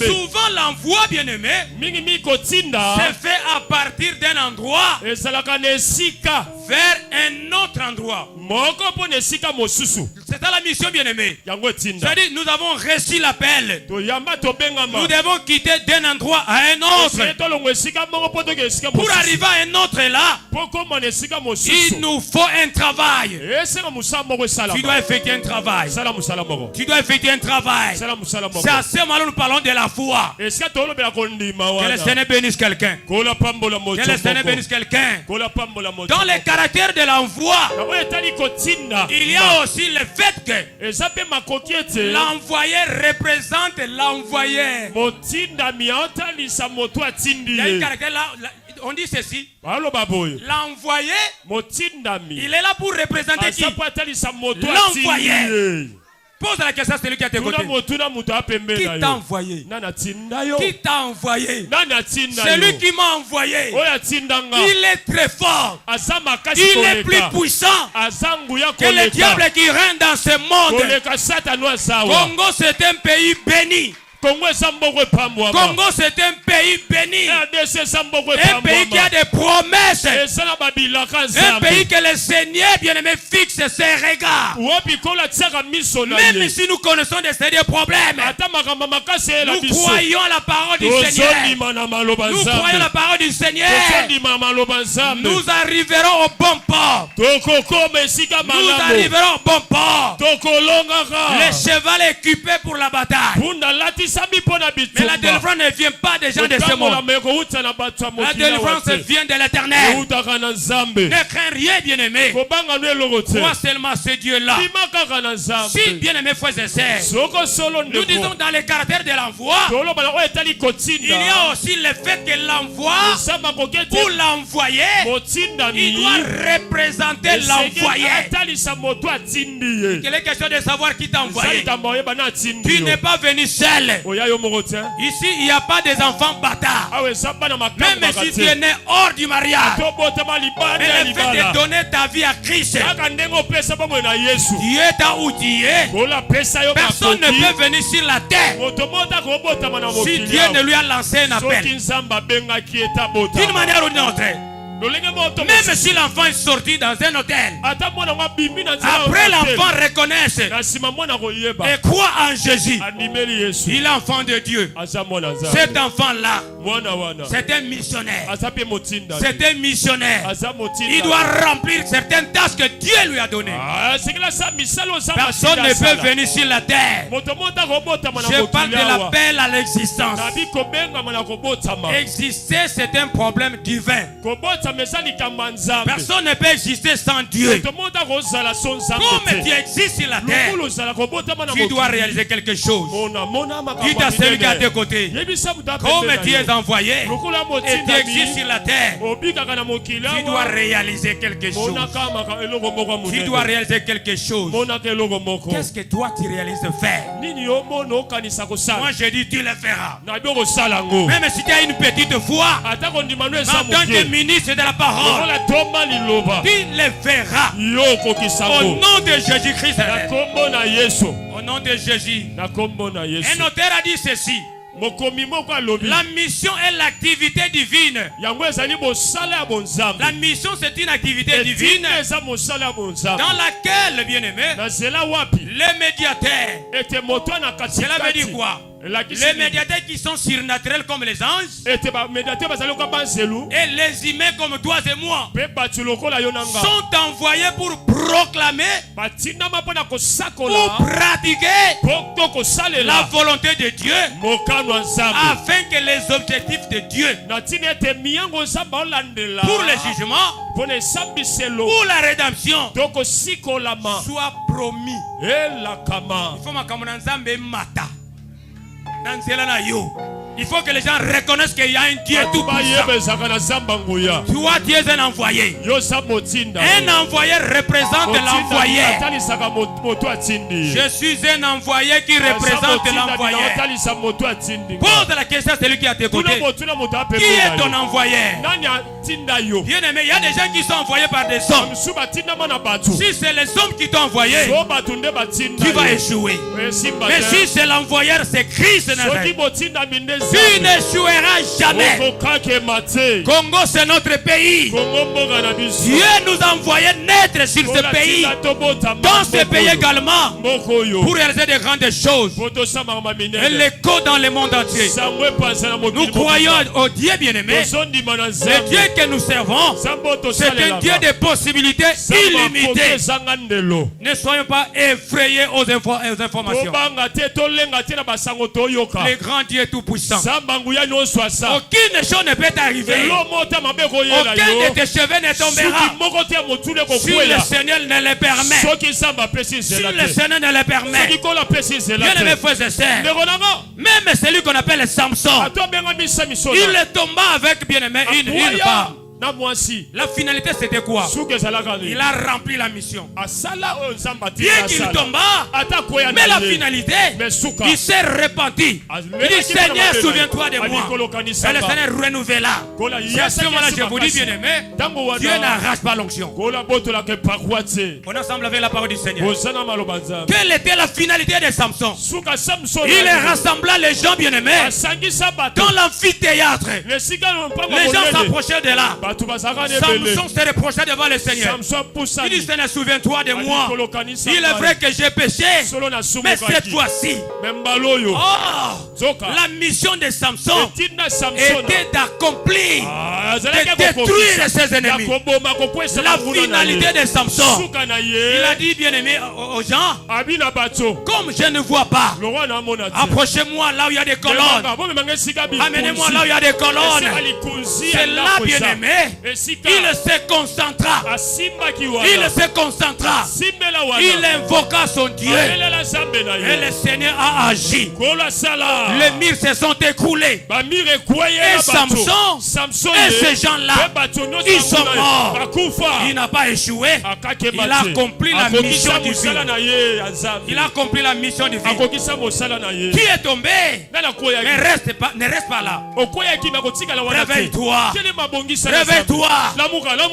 Souvent l'envoi, bien-aimé, c'est fait à partir d'un endroit vers un autre endroit. C'est ça la mission, bien-aimé. C'est-à-dire, nous avons reçu l'appel. Nous devons quitter d'un endroit à un autre. Pour arriver à un autre là, il nous faut un travail. Tu dois effectuer un travail. Tu dois effectuer un travail. C'est à ce moment-là nous parlons de la foi. Que le Seigneur bénisse quelqu'un. Que le Seigneur bénisse quelqu'un. Dans le caractère de l'envoi, il y a aussi le fait que l'envoyé représente l'envoyé. Il y a un caractère là, on dit ceci. L'envoyé, il est là pour représenter qui? L'envoyé. Pose la question à celui qui est à tes côtés. Qui t'a envoyé? Qui t'a envoyé? Celui qui m'a envoyé, il est très fort. Il est plus puissant que le diable qui règne dans ce monde. Congo, c'est un pays béni. Congo, c'est un pays béni. Un pays qui a des promesses. Un pays que le Seigneur bien-aimé fixe ses regards. Même si nous connaissons des problèmes, nous croyons à la parole du Seigneur. Nous croyons à la parole du Seigneur. Nous arriverons au bon port. Nous arriverons au bon port. Le cheval est équipé pour la bataille. Mais la délivrance ne vient pas des gens de ce monde. La délivrance vient de l'Éternel. Ne crains rien, bien-aimé. Crois seulement ce Dieu-là. Si, bien-aimé, frères et sœurs, nous disons dans le caractère de l'envoi, il y a aussi le fait que l'envoi, pour l'envoyer, il doit représenter l'envoyé. Il est question de savoir qui t'a envoyé. Tu n'es pas venu seul. Ici, il n'y a pas des enfants bâtards. Même si tu es né hors du mariage, mais le fait de donner ta vie à Christ, Dieu t'a outillé. Personne ne peut venir sur la terre si Dieu ne lui a lancé un appel. D'une manière ou d'une autre. Même si l'enfant est sorti dans un hôtel, après l'enfant reconnaît et croit en Jésus, il est enfant de Dieu. Cet enfant-là, c'est un missionnaire. C'est un missionnaire. Il doit remplir certaines tâches que Dieu lui a données. Personne ne peut venir sur la terre. Je parle de l'appel à l'existence. Exister, c'est un problème divin. Personne ne peut exister sans Dieu. Comme tu existes sur la terre, tu dois réaliser quelque chose. Dis à celui qui est à tes côtés, comme tu es envoyé et tu existes sur la terre, tu dois réaliser quelque chose. Tu dois réaliser quelque chose. Qu'est-ce que toi tu réalises de faire? Moi je dis tu le feras. Même si tu as une petite foi, en tant que ministre de la parole, tu le feras. Au nom de Jésus-Christ. Au nom de Jésus. Un auteur a dit ceci: la mission est l'activité divine. La mission, c'est une activité divine dans laquelle, bien-aimé, les médiateurs, cela veut dire quoi? Les médiateurs qui sont surnaturels comme les anges et les humains comme toi et moi sont envoyés pour proclamer, pour pratiquer la volonté de Dieu afin que les objectifs de Dieu pour le jugement, pour la rédemption soient promis. Il faut mata. Il faut que les gens reconnaissent qu'il y a un Dieu tout puissant. Toi, tu es un envoyé. Un envoyé représente l'envoyé. Je suis un envoyé qui représente l'envoyé. Pose la question à celui qui est à tes côtés. Qui est ton envoyé? Bien aimé, il y a des gens qui sont envoyés par des hommes. Si c'est les hommes qui t'ont envoyé, tu vas échouer. Mais si c'est l'envoyeur, c'est Christ. Tu n'échoueras jamais. Congo, c'est notre pays. Dieu nous a envoyé naître sur ce pays, dans ce pays également, pour réaliser de grandes choses. Et l'écho dans le monde entier. Nous croyons au Dieu bien-aimé. Le Dieu que nous servons, c'est un Dieu de possibilités illimitées. Ne soyons pas effrayés aux informations. Le grand Dieu tout-puissant. Aucune chose ne peut arriver. Aucun de tes cheveux ne tombera. Si le Seigneur ne le permet. Si le Seigneur ne le permet. Bien aimé frères et sœurs, même celui qu'on appelle Samson, il tomba avec bien aimé une femme. La finalité c'était quoi? Il a rempli la mission. Bien qu'il tomba, mais la finalité, il s'est repenti. Il dit Seigneur, souviens-toi de moi. Et le Seigneur renouvela. C'est à ce moment-là, je vous dis bien aimé, Dieu n'arrache pas l'onction. On ensemble avec la parole du Seigneur. Quelle était la finalité de Samson? Il rassembla les gens bien aimés dans l'amphithéâtre. Les gens s'approchaient de là. Samson se reprochait devant le Seigneur. Il dit, Seigneur, souviens-toi de moi. Il est vrai que j'ai péché, mais cette fois-ci, la mission de Samson était d'accomplir, de détruire ses ennemis. La finalité de Samson, il a dit, bien aimé aux gens, comme je ne vois pas, approchez-moi là où il y a des colonnes, amenez-moi là où il y a des colonnes. C'est là, bien aimé, il se concentra, il invoqua son Dieu et le Seigneur a agi. Les murs se sont écroulés et Samson et ces gens-là, ils sont morts. Il n'a pas échoué, il a accompli la mission divine. Il a accompli la mission divine. Qui est tombé? Ne reste pas là. Réveille-toi. Réveille-toi.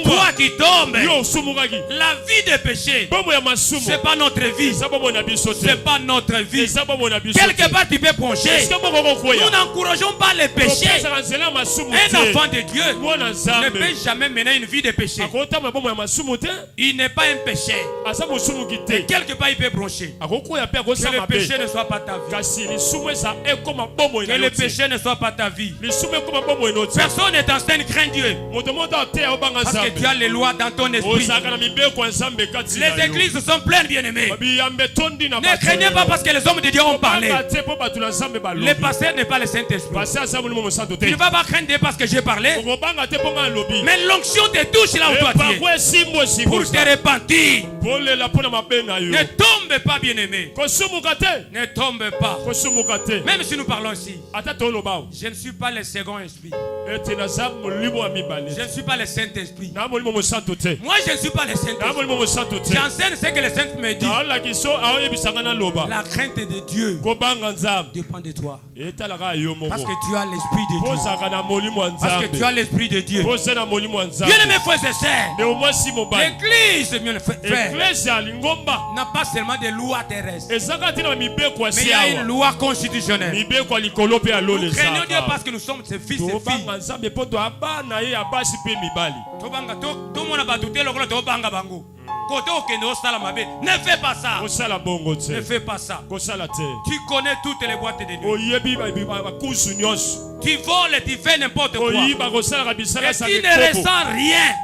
Toi qui tombes. La vie de péché, c'est pas notre vie. C'est pas notre vie. Quelque part tu peux pencher. Nous n'encourageons pas les péchés. Un enfant de Dieu ne peut jamais mener une vie de péché. Il n'est pas un péché. Et quelque part il peut broncher. Que le péché ne soit pas ta vie. Que le péché ne soit pas ta vie. Personne n'est en train de craindre Dieu. Parce que tu as les lois dans ton esprit. Les églises sont pleines, bien-aimés. Ne craignez pas parce que les hommes de Dieu ont parlé. Le pasteur n'est pas le Saint-Esprit. Tu ne vas pas craindre Dieu parce que j'ai parlé. Mais l'onction te touche là où toi tu es. Pour te repentir. Ne tombe pas, bien-aimé. Ne tombe pas. Même si nous parlons ici, je ne suis pas le second esprit. Je ne suis pas le Saint-Esprit. Moi je ne suis pas le Saint-Esprit. J'enseigne ce que le Saint me dit. La crainte de Dieu dépend de toi. Parce que tu as l'esprit de Dieu. Parce que tu as l'esprit de Dieu. Bien aimé frères et sœurs, l'église, bien frère, n'a pas seulement des lois terrestres, mais il y a une loi constitutionnelle. Nous craignons Dieu parce que nous sommes ses fils et filles. Ne fais pas ça. Ne fais pas ça. Tu connais toutes les boîtes de Dieu. Tu voles et tu fais n'importe quoi. Et tu ne ressens rien.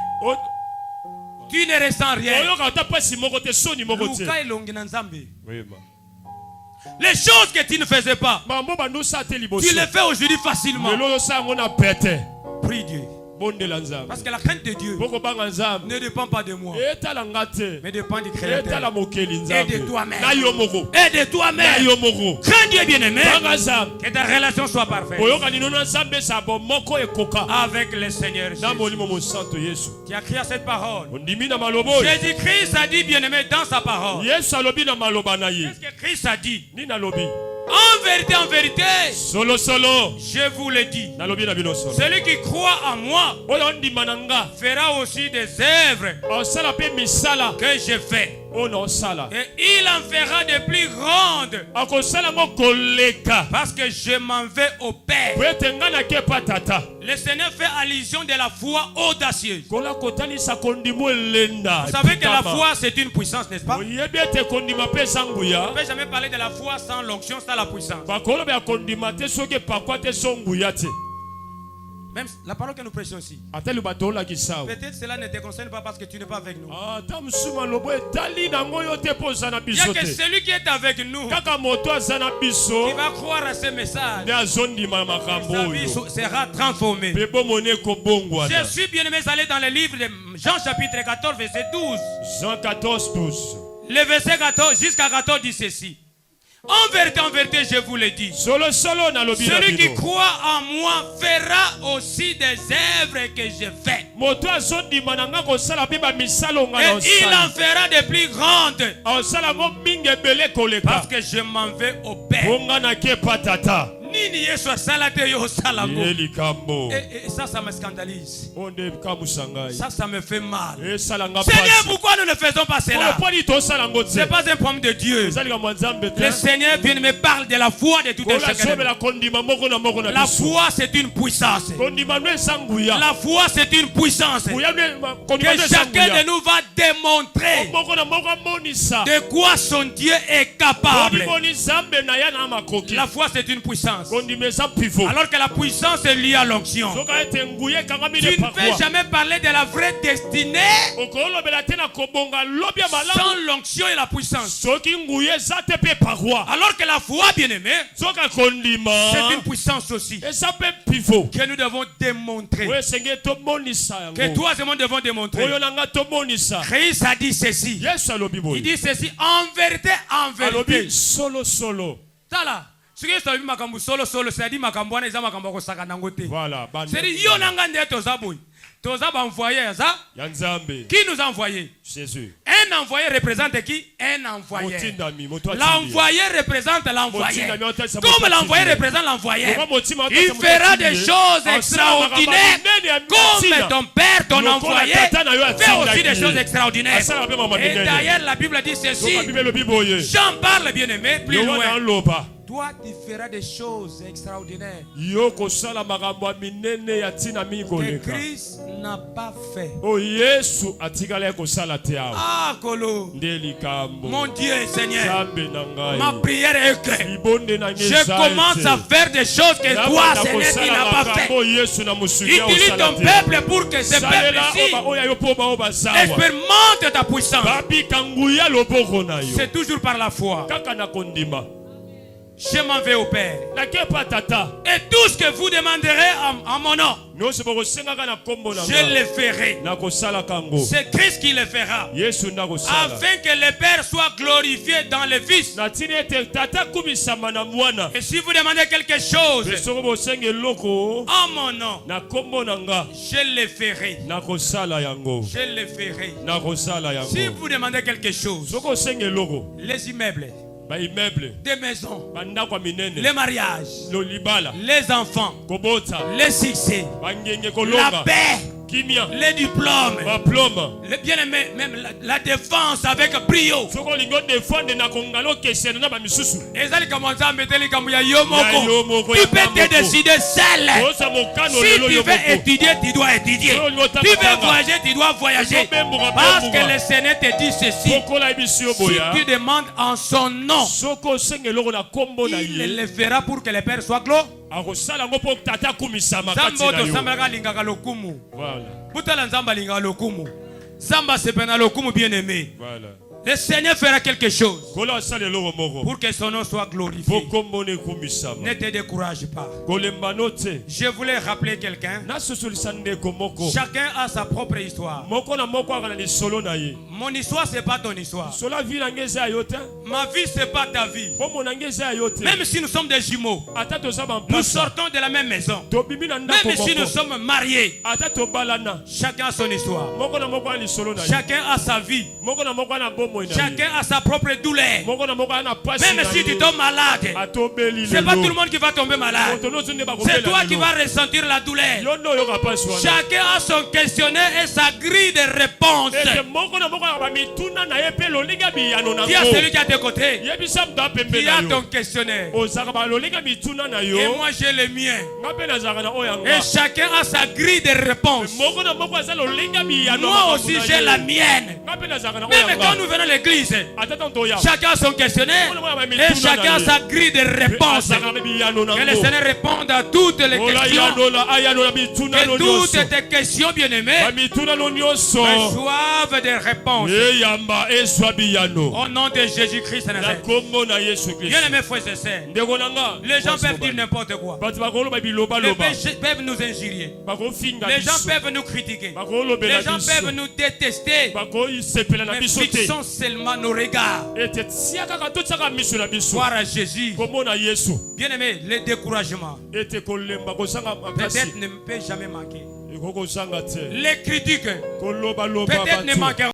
Tu ne ressens rien. Les choses que tu ne faisais pas, tu les fais aujourd'hui facilement. Prie Dieu. Parce que la crainte de Dieu ne dépend pas de moi, mais dépend du Créateur et de toi-même. Et de toi-même. Crains Dieu, bien-aimé. Que ta relation soit parfaite avec le Seigneur Jésus. Tu as crié cette parole. Jésus-Christ a dit, bien-aimé, dans sa parole. Qu'est-ce que Christ a dit? En vérité, je vous le dis, celui qui croit en moi fera aussi des œuvres que j'ai fait. Et il en fera de plus grandes, parce que je m'en vais au Père. Le Seigneur fait allusion de la foi audacieuse. Vous savez que la foi c'est une puissance, n'est-ce pas? On ne peut jamais parler de la foi sans l'onction, sans la puissance. Même la parole que nous prêchons ici, peut-être cela ne te concerne pas parce que tu n'es pas avec nous. Il n'y a que celui qui est avec nous qui va croire à ce message. Sa vie sera transformée. Je suis bien-aimé allé dans le livre de Jean chapitre 14 verset 12.
Jean 14, 12.
Le verset 14 jusqu'à 14 dit ceci. En vérité, je vous le dis. Celui qui croit en moi fera aussi des œuvres que je fais. Et il en fera de plus grandes. Parce que je m'en vais au Père. Et ça me scandalise. Ça me fait mal. Seigneur, pourquoi nous ne faisons pas cela? Ce n'est pas un problème de Dieu. Le Seigneur vient me parler de la foi de tout un chacun. La foi, c'est une puissance. La foi, c'est une puissance que chacun de nous va démontrer de quoi son Dieu est capable. La foi, c'est une puissance. Alors que la puissance est liée à l'onction. Tu ne peux jamais parler de la vraie destinée sans l'onction et la puissance. Alors que la foi, bien-aimée, c'est une puissance aussi que nous devons démontrer. Que toi et moi devons démontrer. Christ a dit ceci. Il dit ceci en vérité, en vérité. Tala. C'est-à-dire qui nous a envoyé?
Jésus.
Un envoyé représente qui? Un envoyé. L'envoyé représente l'envoyé. Comme l'envoyé représente l'envoyé, il fera des choses extraordinaires. Comme ton père, ton envoyé, fait aussi des choses extraordinaires. Et d'ailleurs, la Bible dit ceci. J'en parle, bien aimé, plus loin. Toi, tu feras des choses extraordinaires que Christ n'a pas fait. Ah, Kolo. Mon Dieu, Seigneur, ma prière est que je commence à faire des choses que toi, Seigneur, tu n'as pas fait. Utilise ton peuple pour que ce peuple-ci expérimente ta puissance. C'est toujours par la foi. Je m'en vais au Père. Et tout ce que vous demanderez en mon nom, je le ferai. C'est Christ qui le fera. Afin que le Père soit glorifié dans le Fils. Et si vous demandez quelque chose en mon nom, je le ferai. Je le ferai. Si vous demandez quelque chose, les immeubles, des maisons, les mariages, les enfants, les succès, la paix, les diplômes, les bien-aimés, même la défense avec brio. Tu peux te décider seul. Si tu veux étudier, tu dois étudier. Tu veux voyager, tu dois voyager. Parce que le Seigneur te dit ceci. Si tu demandes en son nom, il le fera pour que le Père soit glorifié. Le Seigneur fera quelque chose pour que son nom soit glorifié. Ne te décourage pas. Je voulais rappeler quelqu'un. Chacun a sa propre histoire. Mon histoire, ce n'est pas ton histoire. Ma vie, ce n'est pas ta vie. Même si nous sommes des jumeaux, nous sortons de la même maison. Même si nous sommes mariés, chacun a son histoire. Chacun a sa vie. Chacun a sa propre douleur. Même si tu tombes malade, ce n'est pas tout le monde qui va tomber malade. C'est toi qui vas ressentir la douleur. Chacun a son questionnaire et sa grille de réponse. Qui a celui qui est à tes côtés? Qui a ton questionnaire? Et moi j'ai le mien. Et chacun a sa grille de réponse. Moi aussi j'ai la mienne. Même quand nous venons à l'église, chacun a son questionnaire et chacun a sa grille de réponse. Que le Seigneur réponde à toutes les questions. Que toutes tes questions, bien-aimées, reçoivent des réponses. Au nom de Jésus-Christ. Bien-aimés frères et sœurs, les gens peuvent dire n'importe quoi. Les gens peuvent nous injurier. Les gens peuvent nous critiquer. Les gens peuvent nous détester. Mais fixons seulement nos regards. Voir à Jésus. Bien-aimé, le découragement peut-être ne peut jamais manquer. Les critiques peut-être ne manqueront.